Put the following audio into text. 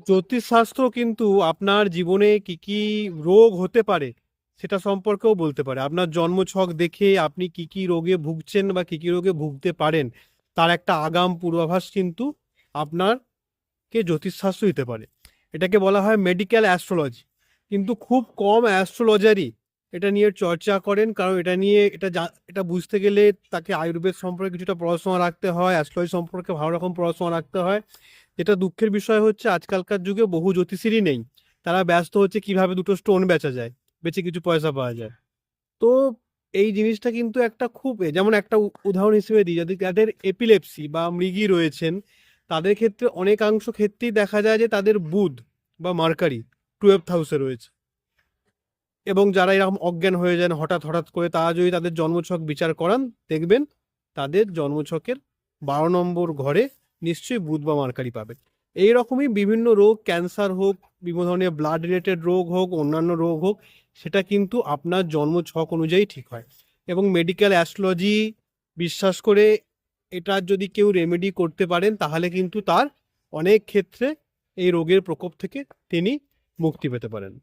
জ্যোতিষশাস্ত্র কিন্তু আপনার জীবনে কি কি রোগ হতে পারে সেটা সম্পর্কেও বলতে পারে। আপনার জন্মছক দেখে আপনি কি কি রোগে ভুগছেন বা কি কি রোগে ভুগতে পারেন তার একটা আগাম পূর্বাভাস কিন্তু আপনারকে জ্যোতিষশাস্ত্র দিতে পারে। এটাকে বলা হয় মেডিকেল অ্যাস্ট্রোলজি। কিন্তু খুব কম অ্যাস্ট্রোলজারই এটা নিয়ে চর্চা করেন, কারণ এটা নিয়ে এটা বুঝতে গেলে তাকে আয়ুর্বেদ সম্পর্কে কিছুটা পড়াশোনা রাখতে হয়, অ্যাস্ট্রোলজি সম্পর্কে ভালো রকম পড়াশোনা রাখতে হয়। যেটা দুঃখের বিষয় হচ্ছে আজকালকার যুগে বহু জ্যোতিষীরই নেই। তারা ব্যস্ত হচ্ছে কিভাবে দুটো স্টোন বেচা যায়, বেচে কিছু পয়সা পাওয়া যায়। তো এই জিনিসটা কিন্তু একটা খুব যেমন একটা উদাহরণ হিসেবে দিই, যদি যাদের এপিলেপসি বা মৃগী রয়েছেন তাদের ক্ষেত্রে অনেকাংশ ক্ষেত্রেই দেখা যায় যে তাদের বুধ বা মার্কারি 12th হাউসে রয়েছে। এবং যারা এরকম অজ্ঞান হয়ে যান হঠাৎ হঠাৎ করে, তারা যদি তাদের জন্মছক বিচার করান দেখবেন তাদের জন্মছকের 12 নম্বর ঘরে নিশ্চয়ই বুধ বা মার্কারি পাবেন। এইরকমই বিভিন্ন রোগ, ক্যান্সার হোক, বিভিন্ন ধরনের ব্লাড রিলেটেড রোগ হোক, অন্যান্য রোগ হোক, সেটা কিন্তু আপনার জন্মছক অনুযায়ী ঠিক হয়। এবং মেডিকেল অ্যাস্ট্রোলজি বিশ্বাস করে এটার যদি কেউ রেমেডি করতে পারেন তাহলে কিন্তু তার অনেক ক্ষেত্রে এই রোগের প্রকোপ থেকে তিনি মুক্তি পেতে পারেন।